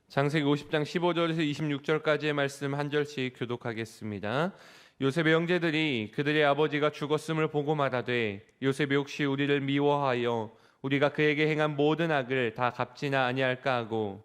창세기 50장 15절에서 26절까지의 말씀 한 절씩 교독하겠습니다. 요셉의 형제들이 그들의 아버지가 죽었음을 보고 말하되 요셉이 혹시 우리를 미워하여 우리가 그에게 행한 모든 악을 다 갚지나 아니할까 하고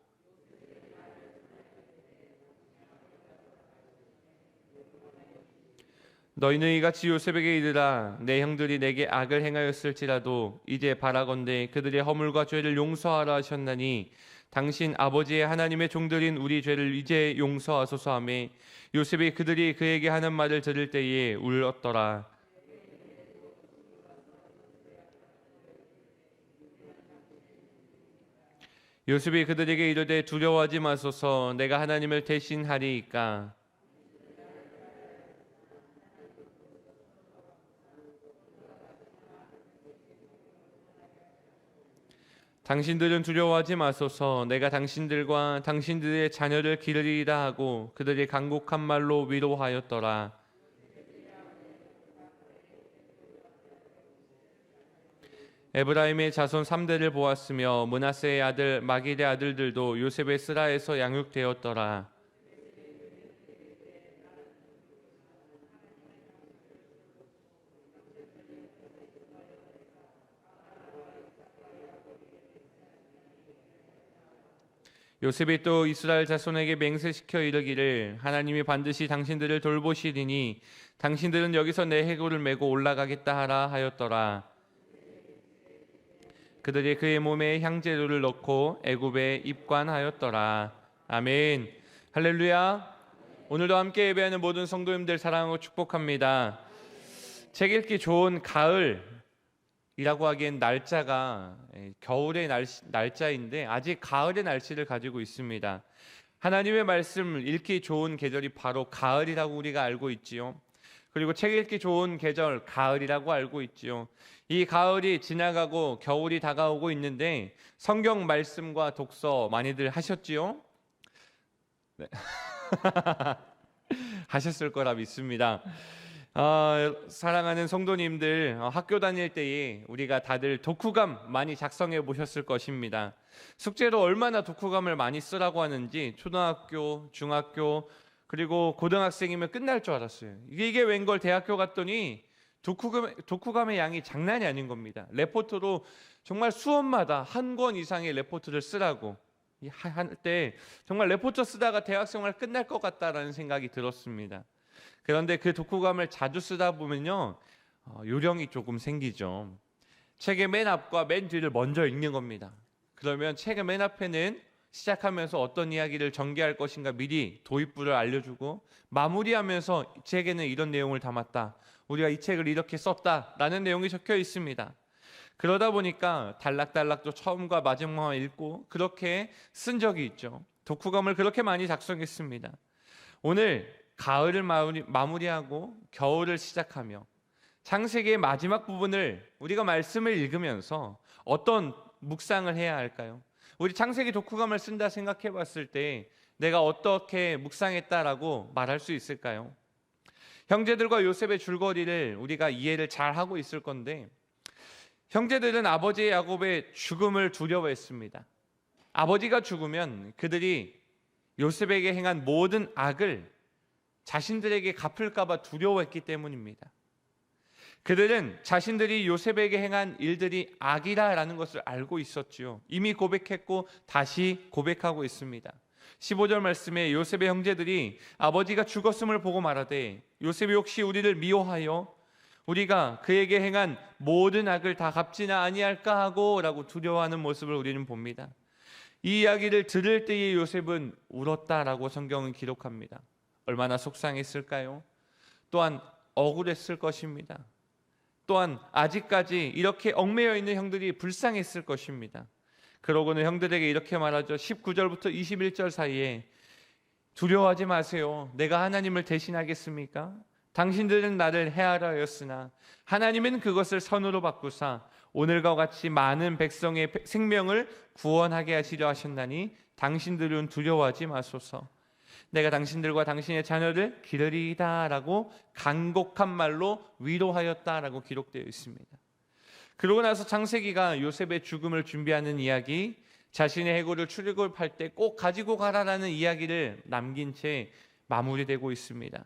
너희는 이같이 요셉에게 이르라 내 형들이 내게 악을 행하였을지라도 이제 바라건대 그들의 허물과 죄를 용서하라 하셨나니 당신 아버지의 하나님의 종들인 우리 죄를 이제 용서하소서 하매 요셉이 그들이 그에게 하는 말을 들을 때에 울었더라. 요셉이 그들에게 이르되 두려워하지 마소서 내가 하나님을 대신하리이까. 당신들은 두려워하지 마소서 내가 당신들과 당신들의 자녀를 기르리라 하고 그들이 간곡한 말로 위로하였더라. 에브라임의 자손 3대를 보았으며 므낫세의 아들 마길의 아들들도 요셉의 스라에서 양육되었더라. 요셉이 또 이스라엘 자손에게 맹세시켜 이르기를 하나님이 반드시 당신들을 돌보시리니 당신들은 여기서 내 해골을 메고 올라가겠다 하라 하였더라. 그들이 그의 몸에 향재료를 넣고 애굽에 입관하였더라. 아멘. 할렐루야. 오늘도 함께 예배하는 모든 성도님들 사랑하고 축복합니다. 책 읽기 좋은 가을이라고 하기엔 날짜가 겨울의 날짜인데 아직 가을의 날씨를 가지고 있습니다. 하나님의 말씀을 읽기 좋은 계절이 바로 가을이라고 우리가 알고 있지요. 그리고 책 읽기 좋은 계절 가을이라고 알고 있지요. 이 가을이 지나가고 겨울이 다가오고 있는데 성경 말씀과 독서 많이들 하셨지요? 네. 하셨을 거라 믿습니다. 사랑하는 성도님들, 학교 다닐 때에 우리가 다들 독후감 많이 작성해 보셨을 것입니다. 숙제로 얼마나 독후감을 많이 쓰라고 하는지 초등학교, 중학교, 그리고 고등학생이면 끝날 줄 알았어요. 이게 웬걸 대학교 갔더니 독후감의 양이 장난이 아닌 겁니다. 레포트로 정말 수업마다 한 권 이상의 레포트를 쓰라고 할 때 정말 레포트 쓰다가 대학생활 끝날 것 같다라는 생각이 들었습니다. 그런데 그 독후감을 자주 쓰다 보면요 요령이 조금 생기죠. 책의 맨 앞과 맨 뒤를 먼저 읽는 겁니다. 그러면 책의 맨 앞에는 시작하면서 어떤 이야기를 전개할 것인가 미리 도입부를 알려주고 마무리하면서 책에는 이런 내용을 담았다. 우리가 이 책을 이렇게 썼다라는 내용이 적혀 있습니다. 그러다 보니까 단락단락도 처음과 마지막만 읽고 그렇게 쓴 적이 있죠. 독후감을 그렇게 많이 작성했습니다. 오늘 가을을 마무리하고 겨울을 시작하며 창세기의 마지막 부분을 우리가 말씀을 읽으면서 어떤 묵상을 해야 할까요? 우리 창세기 독후감을 쓴다 생각해 봤을 때 내가 어떻게 묵상했다라고 말할 수 있을까요? 형제들과 요셉의 줄거리를 우리가 이해를 잘 하고 있을 건데 형제들은 아버지 야곱의 죽음을 두려워했습니다. 아버지가 죽으면 그들이 요셉에게 행한 모든 악을 자신들에게 갚을까 봐 두려워했기 때문입니다. 그들은 자신들이 요셉에게 행한 일들이 악이라는 것을 알고 있었지요. 이미 고백했고 다시 고백하고 있습니다. 15절 말씀에 요셉의 형제들이 아버지가 죽었음을 보고 말하되 요셉이 혹시 우리를 미워하여 우리가 그에게 행한 모든 악을 다 갚지나 아니할까 하고 라고 두려워하는 모습을 우리는 봅니다. 이 이야기를 들을 때에 요셉은 울었다라고 성경은 기록합니다. 얼마나 속상했을까요? 또한 억울했을 것입니다. 또한 아직까지 이렇게 얽매여 있는 형들이 불쌍했을 것입니다. 그러고는 형들에게 이렇게 말하죠. 19절부터 21절 사이에 두려워하지 마세요. 내가 하나님을 대신하겠습니까? 당신들은 나를 해하려 하였으나 하나님은 그것을 선으로 바꾸사 오늘과 같이 많은 백성의 생명을 구원하게 하시려 하셨나니 당신들은 두려워하지 마소서. 내가 당신들과 당신의 자녀를 기르리이다라고 간곡한 말로 위로하였다라고 기록되어 있습니다. 그러고 나서 창세기가 요셉의 죽음을 준비하는 이야기, 자신의 해골을 출애굽할 때 꼭 가지고 가라라는 이야기를 남긴 채 마무리되고 있습니다.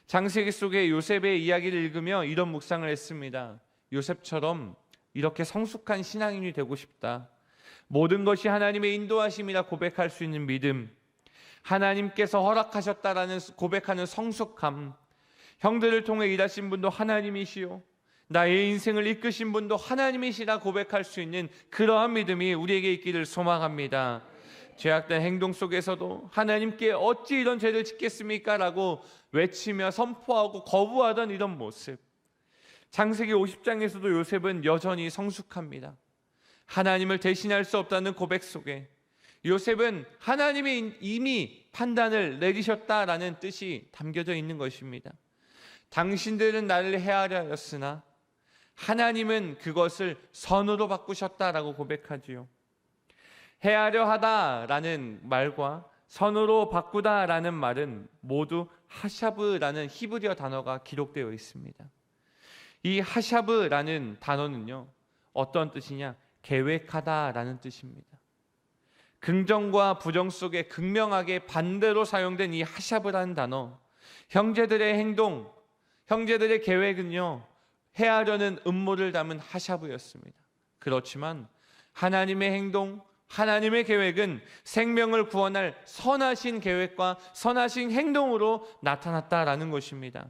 창세기 속의 요셉의 이야기를 읽으며 이런 묵상을 했습니다. 요셉처럼 이렇게 성숙한 신앙인이 되고 싶다. 모든 것이 하나님의 인도하심이라 고백할 수 있는 믿음, 하나님께서 허락하셨다라는 고백하는 성숙함, 형들을 통해 일하신 분도 하나님이시요 나의 인생을 이끄신 분도 하나님이시라 고백할 수 있는 그러한 믿음이 우리에게 있기를 소망합니다. 죄악된 행동 속에서도 하나님께 어찌 이런 죄를 짓겠습니까? 라고 외치며 선포하고 거부하던 이런 모습, 창세기 50장에서도 요셉은 여전히 성숙합니다. 하나님을 대신할 수 없다는 고백 속에 요셉은 하나님이 이미 판단을 내리셨다라는 뜻이 담겨져 있는 것입니다. 당신들은 나를 해하려 하였으나 하나님은 그것을 선으로 바꾸셨다라고 고백하지요. 해하려 하다라는 말과 선으로 바꾸다라는 말은 모두 하샤브라는 히브리어 단어가 기록되어 있습니다. 이 하샤브라는 단어는요, 어떤 뜻이냐? 계획하다라는 뜻입니다. 긍정과 부정 속에 극명하게 반대로 사용된 이 하샤브라는 단어, 형제들의 행동, 형제들의 계획은요, 해하려는 음모를 담은 하샤브였습니다. 그렇지만 하나님의 행동, 하나님의 계획은 생명을 구원할 선하신 계획과 선하신 행동으로 나타났다라는 것입니다.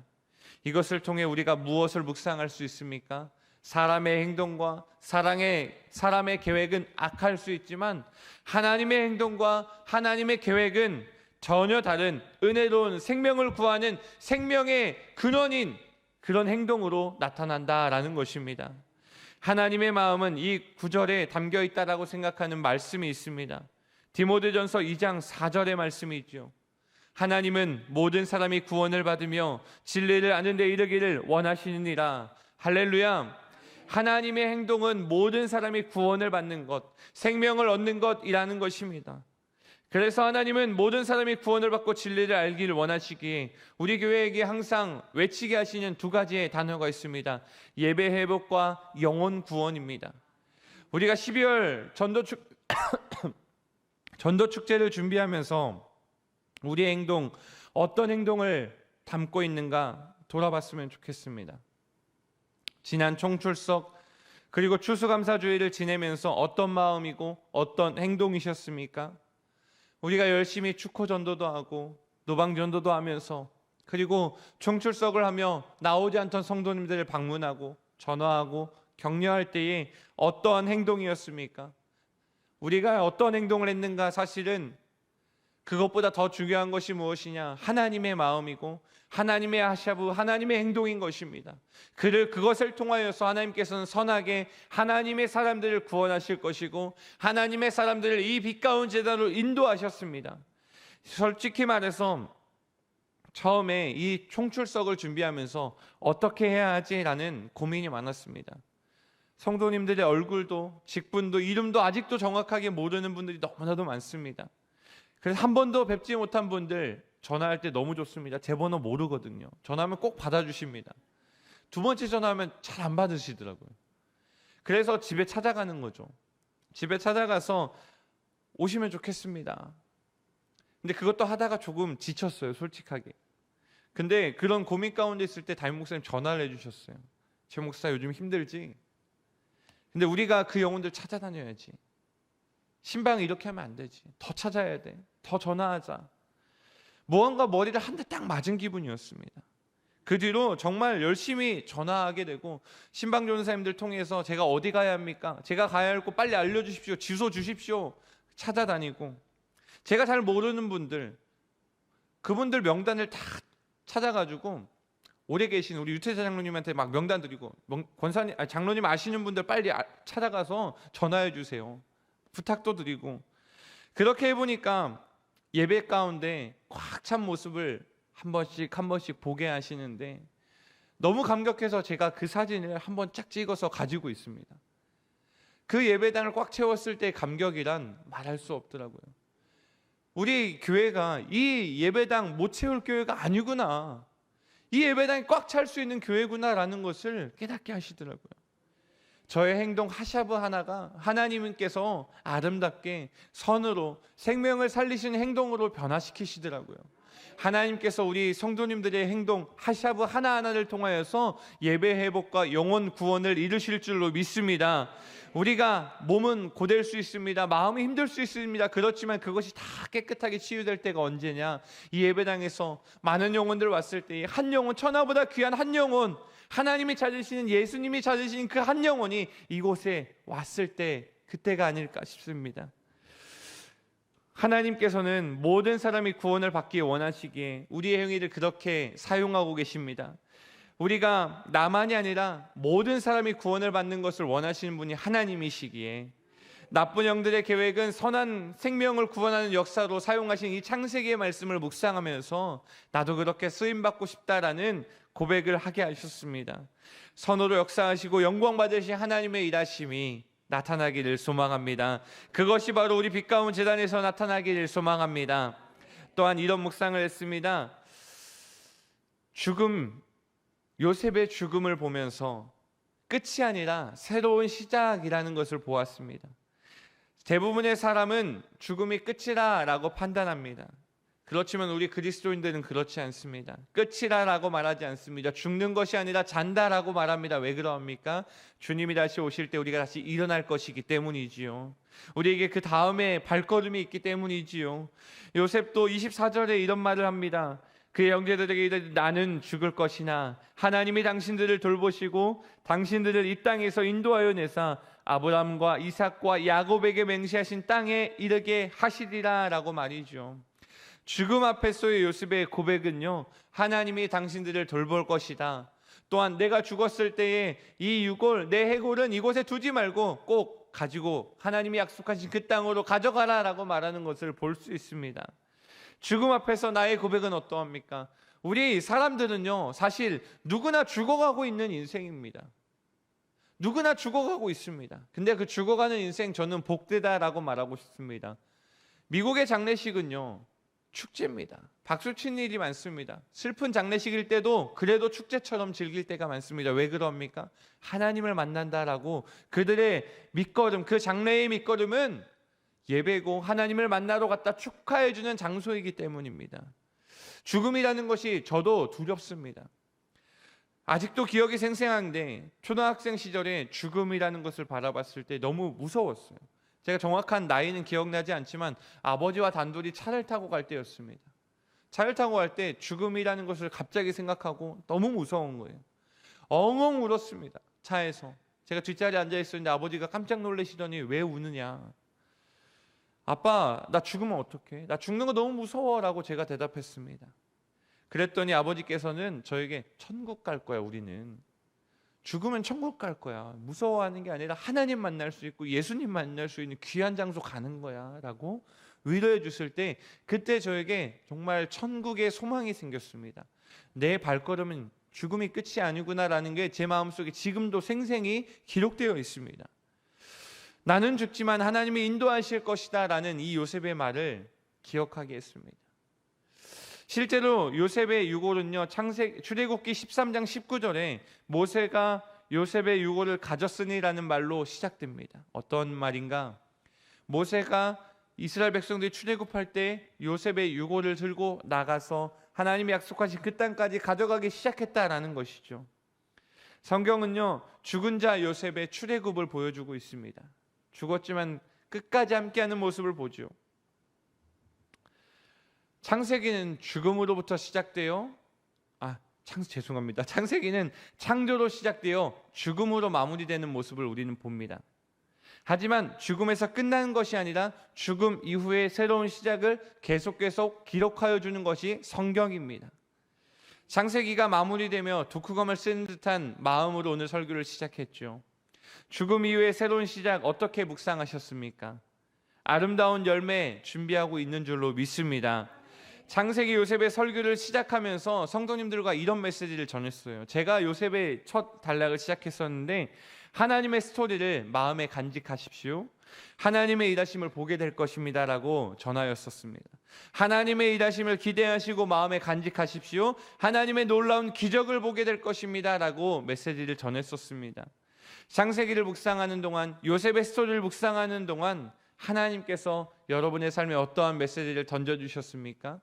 이것을 통해 우리가 무엇을 묵상할 수 있습니까? 사람의 행동과 사람의 계획은 악할 수 있지만 하나님의 행동과 하나님의 계획은 전혀 다른 은혜로운 생명을 구하는 생명의 근원인 그런 행동으로 나타난다라는 것입니다. 하나님의 마음은 이 구절에 담겨 있다라고 생각하는 말씀이 있습니다. 디모데전서 2장 4절의 말씀이 있죠. 하나님은 모든 사람이 구원을 받으며 진리를 아는 데 이르기를 원하시느니라. 할렐루야. 하나님의 행동은 모든 사람이 구원을 받는 것, 생명을 얻는 것이라는 것입니다. 그래서 하나님은 모든 사람이 구원을 받고 진리를 알기를 원하시기에 우리 교회에게 항상 외치게 하시는 두 가지의 단어가 있습니다. 예배 회복과 영혼 구원입니다. 우리가 12월 전도축제를 준비하면서 우리의 행동, 어떤 행동을 담고 있는가 돌아봤으면 좋겠습니다. 지난 총출석 그리고 추수감사주의를 지내면서 어떤 마음이고 어떤 행동이셨습니까? 우리가 열심히 축호전도도 하고 노방전도도 하면서 그리고 총출석을 하며 나오지 않던 성도님들을 방문하고 전화하고 격려할 때에 어떠한 행동이었습니까? 우리가 어떤 행동을 했는가? 사실은 그것보다 더 중요한 것이 무엇이냐? 하나님의 마음이고 하나님의 하샤브, 하나님의 행동인 것입니다. 그것을 통하여서 하나님께서는 선하게 하나님의 사람들을 구원하실 것이고 하나님의 사람들을 이 빛 가운 제자로 인도하셨습니다. 솔직히 말해서 처음에 이 총출석을 준비하면서 어떻게 해야 하지라는 고민이 많았습니다. 성도님들의 얼굴도 직분도 이름도 아직도 정확하게 모르는 분들이 너무나도 많습니다. 그래서 한 번도 뵙지 못한 분들 전화할 때 너무 좋습니다. 제 번호 모르거든요. 전화하면 꼭 받아주십니다. 두 번째 전화하면 잘 안 받으시더라고요. 그래서 집에 찾아가는 거죠. 집에 찾아가서 오시면 좋겠습니다. 근데 그것도 하다가 조금 지쳤어요, 솔직하게. 근데 그런 고민 가운데 있을 때 담임 목사님 전화를 해주셨어요. 제 목사 요즘 힘들지? 근데 우리가 그 영혼들 찾아다녀야지. 신방 이렇게 하면 안 되지. 더 찾아야 돼. 더 전화하자. 무언가 머리를 한 대 딱 맞은 기분이었습니다. 그 뒤로 정말 열심히 전화하게 되고 신방 전사님들 통해서 제가 어디 가야 합니까? 제가 가야 할 곳 빨리 알려주십시오. 주소 주십시오. 찾아다니고 제가 잘 모르는 분들 그분들 명단을 다 찾아가지고 오래 계신 우리 유태자 장로님한테 막 명단 드리고 권사님, 장로님 아시는 분들 빨리 찾아가서 전화해 주세요. 부탁도 드리고 그렇게 해보니까 예배 가운데 꽉 찬 모습을 한 번씩 보게 하시는데 너무 감격해서 제가 그 사진을 한번 쫙 찍어서 가지고 있습니다. 그 예배당을 꽉 채웠을 때 감격이란 말할 수 없더라고요. 우리 교회가 이 예배당 못 채울 교회가 아니구나, 이 예배당이 꽉 찰 수 있는 교회구나라는 것을 깨닫게 하시더라고요. 저의 행동 하샤브 하나가 하나님께서 아름답게 선으로 생명을 살리시는 행동으로 변화시키시더라고요. 하나님께서 우리 성도님들의 행동 하샤브 하나하나를 통하여서 예배 회복과 영혼 구원을 이루실 줄로 믿습니다. 우리가 몸은 고될 수 있습니다. 마음이 힘들 수 있습니다. 그렇지만 그것이 다 깨끗하게 치유될 때가 언제냐? 이 예배당에서 많은 영혼들 왔을 때 한 영혼, 천하보다 귀한 한 영혼, 하나님이 찾으시는, 예수님이 찾으시는 그 한 영혼이 이곳에 왔을 때 그때가 아닐까 싶습니다. 하나님께서는 모든 사람이 구원을 받기 원하시기에 우리의 행위를 그렇게 사용하고 계십니다. 우리가 나만이 아니라 모든 사람이 구원을 받는 것을 원하시는 분이 하나님이시기에 나쁜 영들의 계획은 선한 생명을 구원하는 역사로 사용하신 이 창세기의 말씀을 묵상하면서 나도 그렇게 쓰임받고 싶다라는 고백을 하게 하셨습니다. 선으로 역사하시고 영광 받으신 하나님의 일하심이 나타나기를 소망합니다. 그것이 바로 우리 빛가운 재단에서 나타나기를 소망합니다. 또한 이런 묵상을 했습니다. 요셉의 죽음을 보면서 끝이 아니라 새로운 시작이라는 것을 보았습니다. 대부분의 사람은 죽음이 끝이라고 판단합니다. 그렇지만 우리 그리스도인들은 그렇지 않습니다. 끝이라고 말하지 않습니다. 죽는 것이 아니라 잔다라고 말합니다. 왜 그러합니까? 주님이 다시 오실 때 우리가 다시 일어날 것이기 때문이지요. 우리에게 그 다음에 발걸음이 있기 때문이지요. 요셉도 24절에 이런 말을 합니다. 그의 형제들에게 이르되 나는 죽을 것이나 하나님이 당신들을 돌보시고 당신들을 이 땅에서 인도하여 내사 아브라함과 이삭과 야곱에게 맹세하신 땅에 이르게 하시리라 라고 말이죠. 죽음 앞에서의 요셉의 고백은요, 하나님이 당신들을 돌볼 것이다. 또한 내가 죽었을 때에 이 유골, 내 해골은 이곳에 두지 말고 꼭 가지고 하나님이 약속하신 그 땅으로 가져가라 라고 말하는 것을 볼 수 있습니다. 죽음 앞에서 나의 고백은 어떠합니까? 우리 사람들은요, 사실 누구나 죽어가고 있는 인생입니다. 누구나 죽어가고 있습니다. 근데 그 죽어가는 인생 저는 복되다라고 말하고 싶습니다. 미국의 장례식은요, 축제입니다. 박수 치는 일이 많습니다. 슬픈 장례식일 때도 그래도 축제처럼 즐길 때가 많습니다. 왜 그럽니까? 하나님을 만난다라고 그들의 밑거름, 그 장례의 밑거름은 예배고 하나님을 만나러 갔다 축하해주는 장소이기 때문입니다. 죽음이라는 것이 저도 두렵습니다. 아직도 기억이 생생한데 초등학생 시절에 죽음이라는 것을 바라봤을 때 너무 무서웠어요. 제가 정확한 나이는 기억나지 않지만 아버지와 단둘이 차를 타고 갈 때였습니다. 차를 타고 갈 때 죽음이라는 것을 갑자기 생각하고 너무 무서운 거예요. 엉엉 울었습니다. 차에서. 제가 뒷자리에 앉아 있었는데 아버지가 깜짝 놀라시더니 왜 우느냐. 아빠, 나 죽으면 어떡해? 나 죽는 거 너무 무서워 라고 제가 대답했습니다. 그랬더니 아버지께서는 저에게 천국 갈 거야, 우리는. 죽으면 천국 갈 거야. 무서워하는 게 아니라 하나님 만날 수 있고 예수님 만날 수 있는 귀한 장소 가는 거야 라고 위로해 주실 때 그때 저에게 정말 천국의 소망이 생겼습니다. 내 발걸음은 죽음이 끝이 아니구나 라는 게 제 마음속에 지금도 생생히 기록되어 있습니다. 나는 죽지만 하나님이 인도하실 것이다 라는 이 요셉의 말을 기억하게 했습니다. 실제로 요셉의 유골은요, 출애굽기 13장 19절에 모세가 요셉의 유골을 가졌으니라는 말로 시작됩니다. 어떤 말인가? 모세가 이스라엘 백성들이 출애굽할 때 요셉의 유골을 들고 나가서 하나님이 약속하신 그 땅까지 가져가기 시작했다라는 것이죠. 성경은요, 죽은 자 요셉의 출애굽을 보여주고 있습니다. 죽었지만 끝까지 함께하는 모습을 보죠. 창세기는 죽음으로부터 시작되어 창세기는 창조로 시작되어 죽음으로 마무리되는 모습을 우리는 봅니다. 하지만 죽음에서 끝나는 것이 아니라 죽음 이후의 새로운 시작을 계속 기록하여 주는 것이 성경입니다. 창세기가 마무리되며 독후감을 쓰는 듯한 마음으로 오늘 설교를 시작했죠. 죽음 이후의 새로운 시작 어떻게 묵상하셨습니까? 아름다운 열매 준비하고 있는 줄로 믿습니다. 창세기 요셉의 설교를 시작하면서 성도님들과 이런 메시지를 전했어요. 제가 요셉의 첫 단락을 시작했었는데 하나님의 스토리를 마음에 간직하십시오. 하나님의 일하심을 보게 될 것입니다 라고 전하였었습니다. 하나님의 일하심을 기대하시고 마음에 간직하십시오. 하나님의 놀라운 기적을 보게 될 것입니다 라고 메시지를 전했었습니다. 창세기를 묵상하는 동안, 요셉의 스토리를 묵상하는 동안 하나님께서 여러분의 삶에 어떠한 메시지를 던져주셨습니까?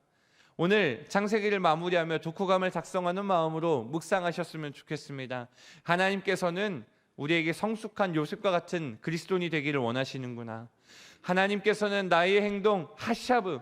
오늘 창세기를 마무리하며 독후감을 작성하는 마음으로 묵상하셨으면 좋겠습니다. 하나님께서는 우리에게 성숙한 요셉과 같은 그리스도인이 되기를 원하시는구나. 하나님께서는 나의 행동 하샤브,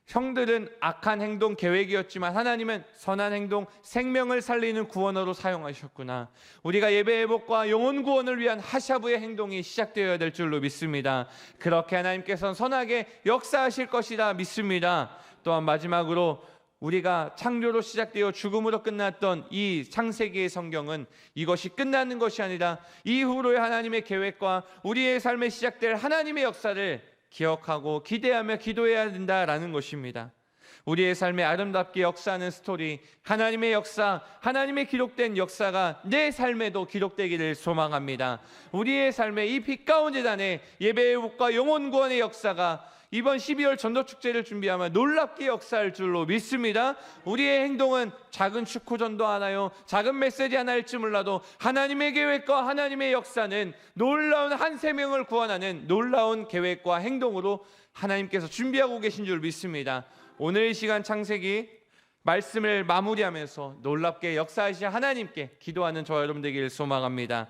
형들은 악한 행동 계획이었지만 하나님은 선한 행동, 생명을 살리는 구원어로 사용하셨구나. 우리가 예배 회복과 영혼 구원을 위한 하샤브의 행동이 시작되어야 될 줄로 믿습니다. 그렇게 하나님께서는 선하게 역사하실 것이라 믿습니다. 또한 마지막으로 우리가 창조로 시작되어 죽음으로 끝났던 이 창세기의 성경은 이것이 끝나는 것이 아니라 이후로의 하나님의 계획과 우리의 삶에 시작될 하나님의 역사를 기억하고 기대하며 기도해야 된다라는 것입니다. 우리의 삶에 아름답게 역사하는 스토리, 하나님의 역사, 하나님의 기록된 역사가 내 삶에도 기록되기를 소망합니다. 우리의 삶에 이 빛 가운 재단에 예배의 회복과 영혼 구원의 역사가 이번 12월 전도축제를 준비하며 놀랍게 역사할 줄로 믿습니다. 우리의 행동은 작은 축구전도 하나요, 작은 메시지 하나일지 몰라도 하나님의 계획과 하나님의 역사는 놀라운 한 세명을 구원하는 놀라운 계획과 행동으로 하나님께서 준비하고 계신 줄 믿습니다. 오늘 이 시간 창세기 말씀을 마무리하면서 놀랍게 역사하신 하나님께 기도하는 저와 여러분 되기를 소망합니다.